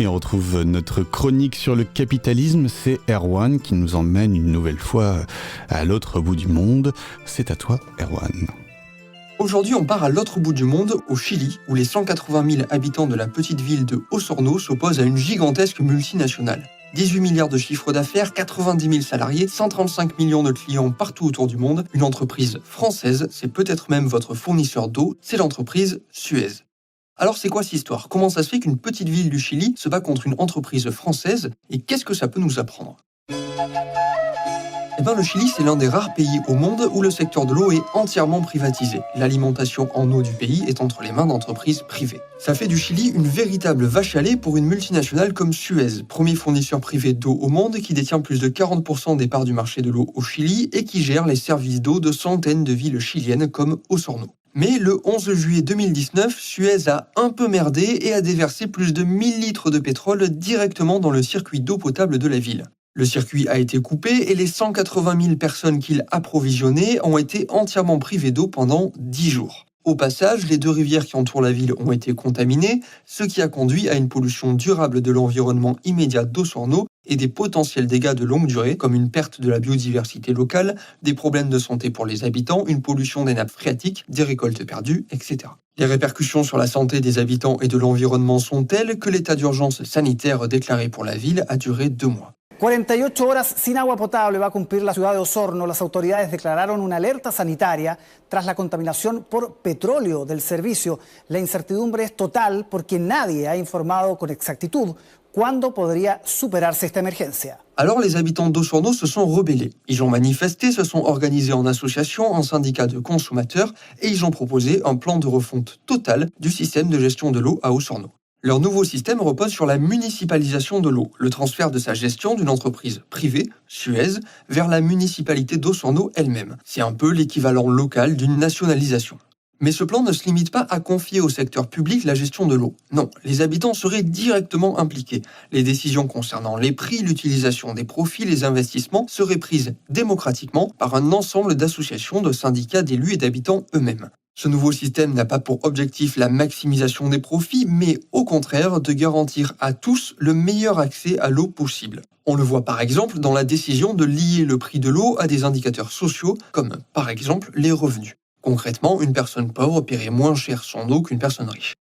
Et on retrouve notre chronique sur le capitalisme, c'est Erwan qui nous emmène une nouvelle fois à l'autre bout du monde. C'est à toi, Erwan. Aujourd'hui, on part à l'autre bout du monde, au Chili, où les 180 000 habitants de la petite ville de Osorno s'opposent à une gigantesque multinationale. 18 milliards de chiffre d'affaires, 90 000 salariés, 135 millions de clients partout autour du monde. Une entreprise française, c'est peut-être même votre fournisseur d'eau, c'est l'entreprise Suez. Alors c'est quoi cette histoire ? Comment ça se fait qu'une petite ville du Chili se bat contre une entreprise française ? Et qu'est-ce que ça peut nous apprendre ? Le Chili, c'est l'un des rares pays au monde où le secteur de l'eau est entièrement privatisé. L'alimentation en eau du pays est entre les mains d'entreprises privées. Ça fait du Chili une véritable vache à lait pour une multinationale comme Suez, premier fournisseur privé d'eau au monde qui détient plus de 40% des parts du marché de l'eau au Chili et qui gère les services d'eau de centaines de villes chiliennes comme Osorno. Mais le 11 juillet 2019, Suez a un peu merdé et a déversé plus de 1000 litres de pétrole directement dans le circuit d'eau potable de la ville. Le circuit a été coupé et les 180 000 personnes qu'il approvisionnait ont été entièrement privées d'eau pendant 10 jours. Au passage, les deux rivières qui entourent la ville ont été contaminées, ce qui a conduit à une pollution durable de l'environnement immédiat d'Osorno et des potentiels dégâts de longue durée, comme une perte de la biodiversité locale, des problèmes de santé pour les habitants, une pollution des nappes phréatiques, des récoltes perdues, etc. Les répercussions sur la santé des habitants et de l'environnement sont telles que l'état d'urgence sanitaire déclaré pour la ville a duré 2 mois. 48 horas sin agua potable va a cumplir la ciudad de Osorno. Las autoridades declararon una alerta sanitaria tras la contaminación por petróleo del servicio. La incertidumbre es total porque nadie ha informado con exactitud cuándo podría superarse esta emergencia. Alors les habitants d'Osorno se sont rebellés. Ils ont manifesté, se sont organisés en association, en syndicat de consommateurs et ils ont proposé un plan de refonte totale du système de gestion de l'eau à Osorno. Leur nouveau système repose sur la municipalisation de l'eau, le transfert de sa gestion d'une entreprise privée, Suez, vers la municipalité d'Osorno elle-même. C'est un peu l'équivalent local d'une nationalisation. Mais ce plan ne se limite pas à confier au secteur public la gestion de l'eau. Non, les habitants seraient directement impliqués. Les décisions concernant les prix, l'utilisation des profits, les investissements seraient prises démocratiquement par un ensemble d'associations, de syndicats, d'élus et d'habitants eux-mêmes. Ce nouveau système n'a pas pour objectif la maximisation des profits, mais au contraire de garantir à tous le meilleur accès à l'eau possible. On le voit par exemple dans la décision de lier le prix de l'eau à des indicateurs sociaux, comme par exemple les revenus. Concrètement, une personne pauvre paierait moins cher son eau qu'une personne riche.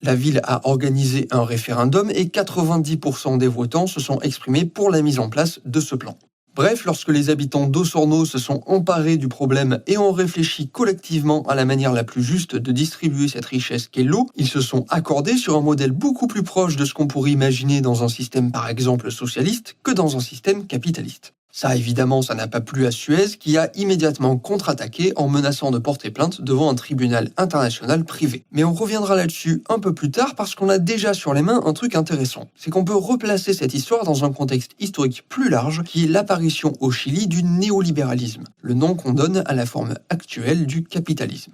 La ville a organisé un référendum et 90% des votants se sont exprimés pour la mise en place de ce plan. Bref, lorsque les habitants d'Osorno se sont emparés du problème et ont réfléchi collectivement à la manière la plus juste de distribuer cette richesse qu'est l'eau, ils se sont accordés sur un modèle beaucoup plus proche de ce qu'on pourrait imaginer dans un système par exemple socialiste que dans un système capitaliste. Ça évidemment, ça n'a pas plu à Suez qui a immédiatement contre-attaqué en menaçant de porter plainte devant un tribunal international privé. Mais on reviendra là-dessus un peu plus tard parce qu'on a déjà sur les mains un truc intéressant. C'est qu'on peut replacer cette histoire dans un contexte historique plus large qui est l'apparition au Chili du néolibéralisme, le nom qu'on donne à la forme actuelle du capitalisme.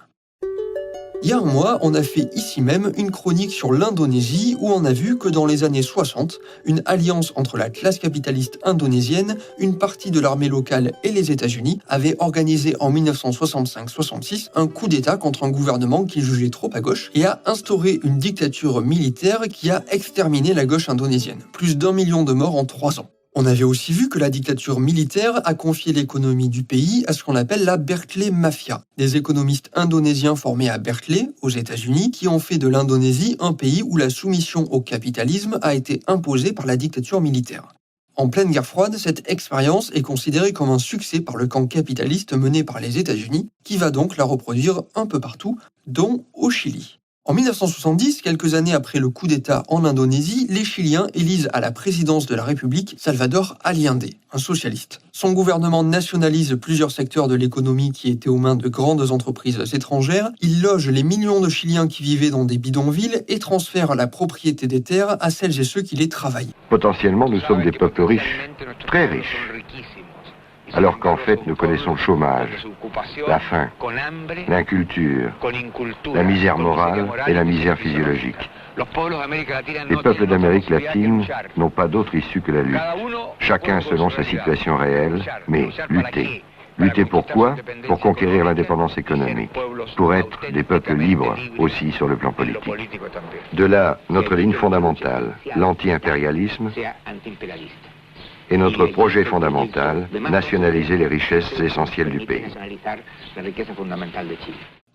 Il y a un mois, on a fait ici même une chronique sur l'Indonésie où on a vu que dans les années 60, une alliance entre la classe capitaliste indonésienne, une partie de l'armée locale et les États-Unis avait organisé en 1965-66 un coup d'État contre un gouvernement qu'ils jugeaient trop à gauche et a instauré une dictature militaire qui a exterminé la gauche indonésienne. Plus d'1 million de morts en 3 ans. On avait aussi vu que la dictature militaire a confié l'économie du pays à ce qu'on appelle la Berkeley Mafia, des économistes indonésiens formés à Berkeley, aux États-Unis, qui ont fait de l'Indonésie un pays où la soumission au capitalisme a été imposée par la dictature militaire. En pleine guerre froide, cette expérience est considérée comme un succès par le camp capitaliste mené par les États-Unis, qui va donc la reproduire un peu partout, dont au Chili. En 1970, quelques années après le coup d'État en Indonésie, les Chiliens élisent à la présidence de la République Salvador Allende, un socialiste. Son gouvernement nationalise plusieurs secteurs de l'économie qui étaient aux mains de grandes entreprises étrangères. Il loge les millions de Chiliens qui vivaient dans des bidonvilles et transfère la propriété des terres à celles et ceux qui les travaillent. Potentiellement, nous sommes des peuples riches, très riches. Alors qu'en fait, nous connaissons le chômage, la faim, l'inculture, la misère morale et la misère physiologique. Les peuples d'Amérique latine n'ont pas d'autre issue que la lutte, chacun selon sa situation réelle, mais lutter. Lutter pour quoi? Pour conquérir l'indépendance économique, pour être des peuples libres aussi sur le plan politique. De là, notre ligne fondamentale, l'anti-impérialisme, et notre projet fondamental, nationaliser les richesses essentielles du pays.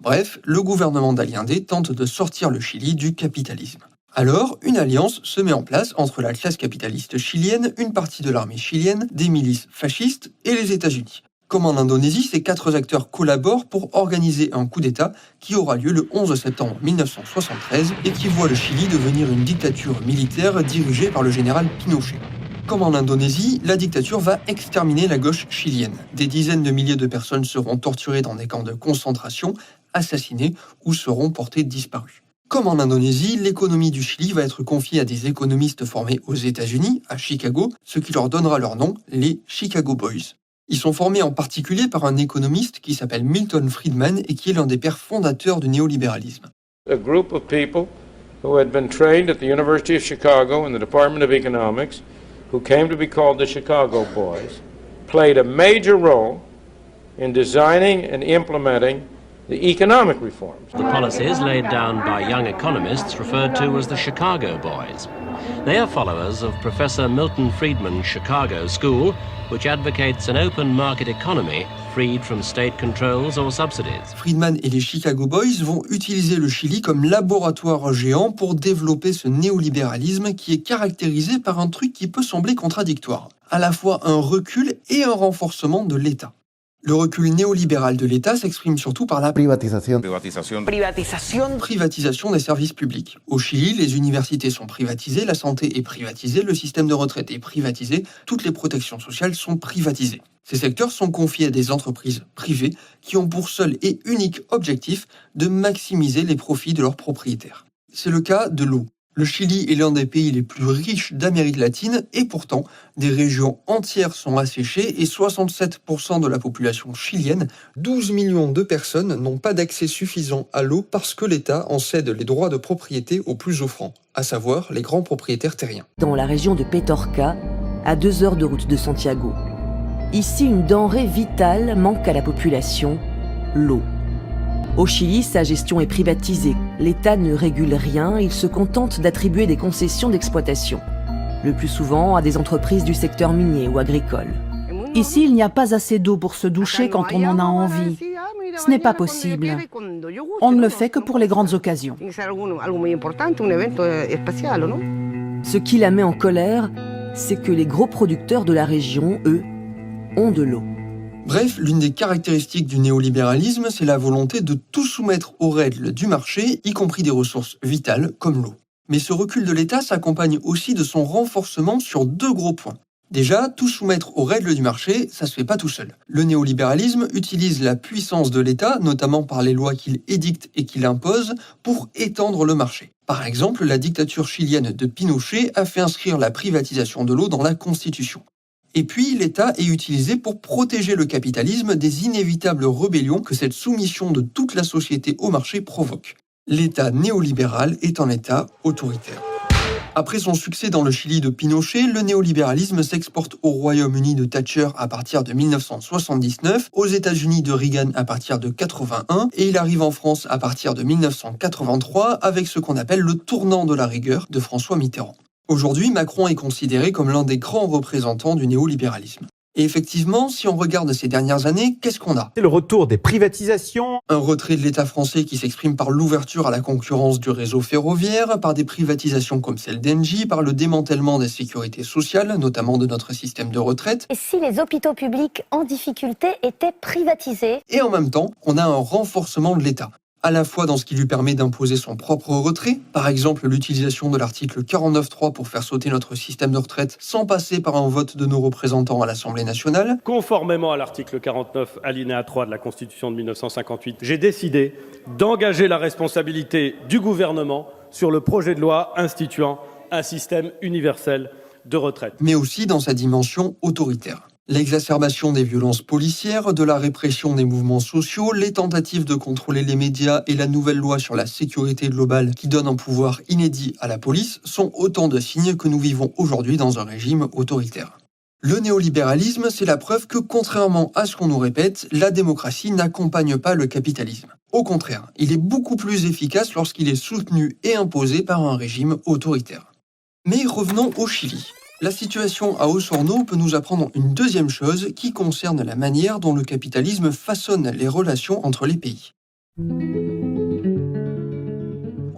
Bref, le gouvernement d'Allende tente de sortir le Chili du capitalisme. Alors, une alliance se met en place entre la classe capitaliste chilienne, une partie de l'armée chilienne, des milices fascistes et les États-Unis. Comme en Indonésie, ces 4 acteurs collaborent pour organiser un coup d'État qui aura lieu le 11 septembre 1973 et qui voit le Chili devenir une dictature militaire dirigée par le général Pinochet. Comme en Indonésie, la dictature va exterminer la gauche chilienne. Des dizaines de milliers de personnes seront torturées dans des camps de concentration, assassinées ou seront portées disparues. Comme en Indonésie, l'économie du Chili va être confiée à des économistes formés aux États-Unis, à Chicago, ce qui leur donnera leur nom, les Chicago Boys. Ils sont formés en particulier par un économiste qui s'appelle Milton Friedman et qui est l'un des pères fondateurs du néolibéralisme. A group of people who had been trained at the University of Chicago in the Department of Economics, who came to be called the Chicago Boys, played a major role in designing and implementing the economic reforms. The policies laid down by young economists referred to as the Chicago Boys. They are followers of Professor Milton Friedman's Chicago School, which advocates an open market economy freed from state controls or subsidies. Friedman et les Chicago Boys vont utiliser le Chili comme laboratoire géant pour développer ce néolibéralisme qui est caractérisé par un truc qui peut sembler contradictoire, à la fois un recul et un renforcement de l'État. Le recul néolibéral de l'État s'exprime surtout par la privatisation des services publics. Au Chili, les universités sont privatisées, la santé est privatisée, le système de retraite est privatisé, toutes les protections sociales sont privatisées. Ces secteurs sont confiés à des entreprises privées qui ont pour seul et unique objectif de maximiser les profits de leurs propriétaires. C'est le cas de l'eau. Le Chili est l'un des pays les plus riches d'Amérique latine et pourtant, des régions entières sont asséchées et 67% de la population chilienne, 12 millions de personnes, n'ont pas d'accès suffisant à l'eau parce que l'État en cède les droits de propriété aux plus offrants, à savoir les grands propriétaires terriens. Dans la région de Petorca, à 2 heures de route de Santiago. Ici, une denrée vitale manque à la population, l'eau. Au Chili, sa gestion est privatisée. L'État ne régule rien, il se contente d'attribuer des concessions d'exploitation, le plus souvent à des entreprises du secteur minier ou agricole. Ici, il n'y a pas assez d'eau pour se doucher quand on en a envie. Ce n'est pas possible. On ne le fait que pour les grandes occasions. Ce qui la met en colère, c'est que les gros producteurs de la région, eux, ont de l'eau. Bref, l'une des caractéristiques du néolibéralisme, c'est la volonté de tout soumettre aux règles du marché, y compris des ressources vitales comme l'eau. Mais ce recul de l'État s'accompagne aussi de son renforcement sur 2 gros points. Déjà, tout soumettre aux règles du marché, ça se fait pas tout seul. Le néolibéralisme utilise la puissance de l'État, notamment par les lois qu'il édicte et qu'il impose, pour étendre le marché. Par exemple, la dictature chilienne de Pinochet a fait inscrire la privatisation de l'eau dans la Constitution. Et puis, l'État est utilisé pour protéger le capitalisme des inévitables rébellions que cette soumission de toute la société au marché provoque. L'État néolibéral est un État autoritaire. Après son succès dans le Chili de Pinochet, le néolibéralisme s'exporte au Royaume-Uni de Thatcher à partir de 1979, aux États-Unis de Reagan à partir de 1981, et il arrive en France à partir de 1983 avec ce qu'on appelle le tournant de la rigueur de François Mitterrand. Aujourd'hui, Macron est considéré comme l'un des grands représentants du néolibéralisme. Et effectivement, si on regarde ces dernières années, qu'est-ce qu'on a ? C'est le retour des privatisations. Un retrait de l'État français qui s'exprime par l'ouverture à la concurrence du réseau ferroviaire, par des privatisations comme celle d'Engie, par le démantèlement des sécurités sociales, notamment de notre système de retraite. Et si les hôpitaux publics en difficulté étaient privatisés ? Et en même temps, on a un renforcement de l'État. À la fois dans ce qui lui permet d'imposer son propre retrait, par exemple l'utilisation de l'article 49.3 pour faire sauter notre système de retraite sans passer par un vote de nos représentants à l'Assemblée nationale. Conformément à l'article 49, alinéa 3 de la Constitution de 1958, j'ai décidé d'engager la responsabilité du gouvernement sur le projet de loi instituant un système universel de retraite. Mais aussi dans sa dimension autoritaire. L'exacerbation des violences policières, de la répression des mouvements sociaux, les tentatives de contrôler les médias et la nouvelle loi sur la sécurité globale qui donne un pouvoir inédit à la police sont autant de signes que nous vivons aujourd'hui dans un régime autoritaire. Le néolibéralisme, c'est la preuve que, contrairement à ce qu'on nous répète, la démocratie n'accompagne pas le capitalisme. Au contraire, il est beaucoup plus efficace lorsqu'il est soutenu et imposé par un régime autoritaire. Mais revenons au Chili. La situation à Osorno peut nous apprendre une deuxième chose qui concerne la manière dont le capitalisme façonne les relations entre les pays.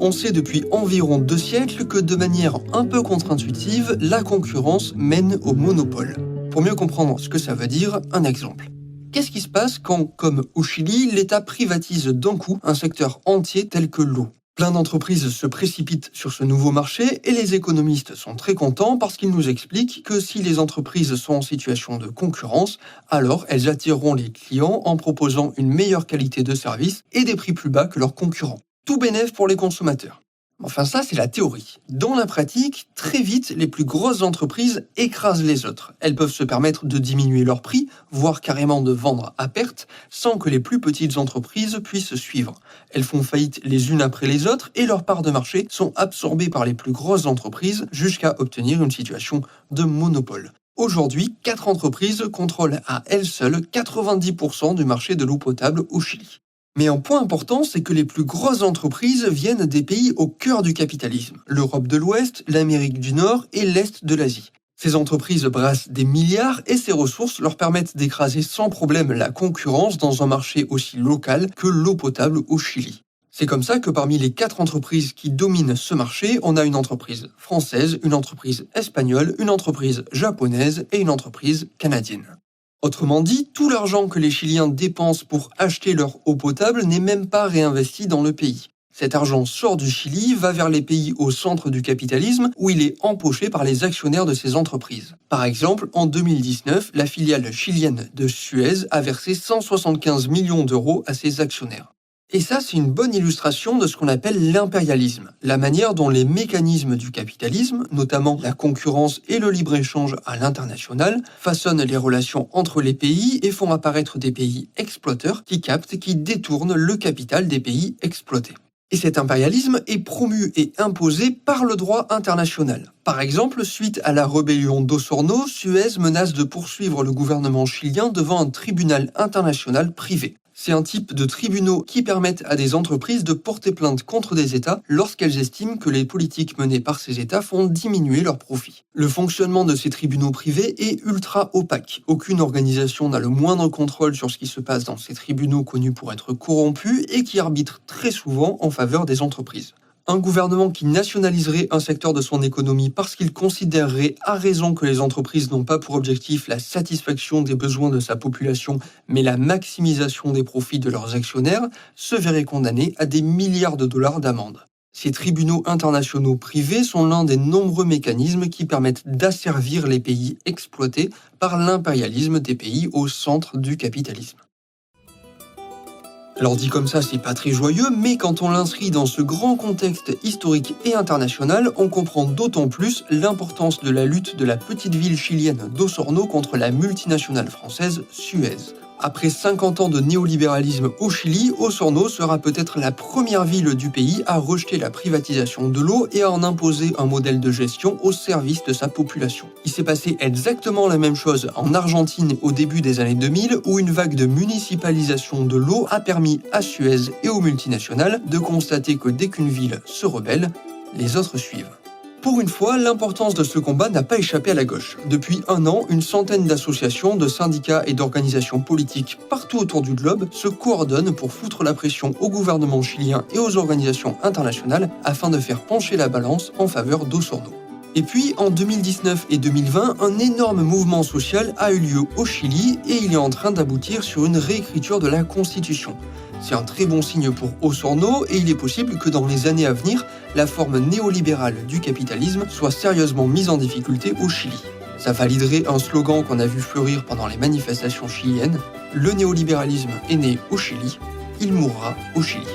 On sait depuis environ 2 siècles que de manière un peu contre-intuitive, la concurrence mène au monopole. Pour mieux comprendre ce que ça veut dire, un exemple. Qu'est-ce qui se passe quand, comme au Chili, l'État privatise d'un coup un secteur entier tel que l'eau ? Plein d'entreprises se précipitent sur ce nouveau marché et les économistes sont très contents parce qu'ils nous expliquent que si les entreprises sont en situation de concurrence, alors elles attireront les clients en proposant une meilleure qualité de service et des prix plus bas que leurs concurrents. Tout bénef pour les consommateurs. Enfin ça, c'est la théorie. Dans la pratique, très vite, les plus grosses entreprises écrasent les autres. Elles peuvent se permettre de diminuer leurs prix, voire carrément de vendre à perte, sans que les plus petites entreprises puissent suivre. Elles font faillite les unes après les autres et leurs parts de marché sont absorbées par les plus grosses entreprises jusqu'à obtenir une situation de monopole. Aujourd'hui, 4 entreprises contrôlent à elles seules 90% du marché de l'eau potable au Chili. Mais un point important, c'est que les plus grosses entreprises viennent des pays au cœur du capitalisme, l'Europe de l'Ouest, l'Amérique du Nord et l'Est de l'Asie. Ces entreprises brassent des milliards et ces ressources leur permettent d'écraser sans problème la concurrence dans un marché aussi local que l'eau potable au Chili. C'est comme ça que parmi les 4 entreprises qui dominent ce marché, on a une entreprise française, une entreprise espagnole, une entreprise japonaise et une entreprise canadienne. Autrement dit, tout l'argent que les Chiliens dépensent pour acheter leur eau potable n'est même pas réinvesti dans le pays. Cet argent sort du Chili, va vers les pays au centre du capitalisme où il est empoché par les actionnaires de ces entreprises. Par exemple, en 2019, la filiale chilienne de Suez a versé 175 millions d'euros à ses actionnaires. Et ça, c'est une bonne illustration de ce qu'on appelle l'impérialisme, la manière dont les mécanismes du capitalisme, notamment la concurrence et le libre-échange à l'international, façonnent les relations entre les pays et font apparaître des pays exploiteurs qui captent et qui détournent le capital des pays exploités. Et cet impérialisme est promu et imposé par le droit international. Par exemple, suite à la rébellion d'Osorno, Suez menace de poursuivre le gouvernement chilien devant un tribunal international privé. C'est un type de tribunaux qui permettent à des entreprises de porter plainte contre des États lorsqu'elles estiment que les politiques menées par ces États font diminuer leurs profits. Le fonctionnement de ces tribunaux privés est ultra opaque. Aucune organisation n'a le moindre contrôle sur ce qui se passe dans ces tribunaux connus pour être corrompus et qui arbitrent très souvent en faveur des entreprises. Un gouvernement qui nationaliserait un secteur de son économie parce qu'il considérerait à raison que les entreprises n'ont pas pour objectif la satisfaction des besoins de sa population, mais la maximisation des profits de leurs actionnaires, se verrait condamné à des milliards de dollars d'amende. Ces tribunaux internationaux privés sont l'un des nombreux mécanismes qui permettent d'asservir les pays exploités par l'impérialisme des pays au centre du capitalisme. Alors dit comme ça, c'est pas très joyeux, mais quand on l'inscrit dans ce grand contexte historique et international, on comprend d'autant plus l'importance de la lutte de la petite ville chilienne d'Osorno contre la multinationale française Suez. Après 50 ans de néolibéralisme au Chili, Osorno sera peut-être la première ville du pays à rejeter la privatisation de l'eau et à en imposer un modèle de gestion au service de sa population. Il s'est passé exactement la même chose en Argentine au début des années 2000, où une vague de municipalisation de l'eau a permis à Suez et aux multinationales de constater que dès qu'une ville se rebelle, les autres suivent. Pour une fois, l'importance de ce combat n'a pas échappé à la gauche. Depuis 1 an, une centaine d'associations, de syndicats et d'organisations politiques partout autour du globe se coordonnent pour foutre la pression au gouvernement chilien et aux organisations internationales afin de faire pencher la balance en faveur d'Osorno. Et puis, en 2019 et 2020, un énorme mouvement social a eu lieu au Chili et il est en train d'aboutir sur une réécriture de la Constitution. C'est un très bon signe pour Osorno et il est possible que dans les années à venir, la forme néolibérale du capitalisme soit sérieusement mise en difficulté au Chili. Ça validerait un slogan qu'on a vu fleurir pendant les manifestations chiliennes. Le néolibéralisme est né au Chili, il mourra au Chili.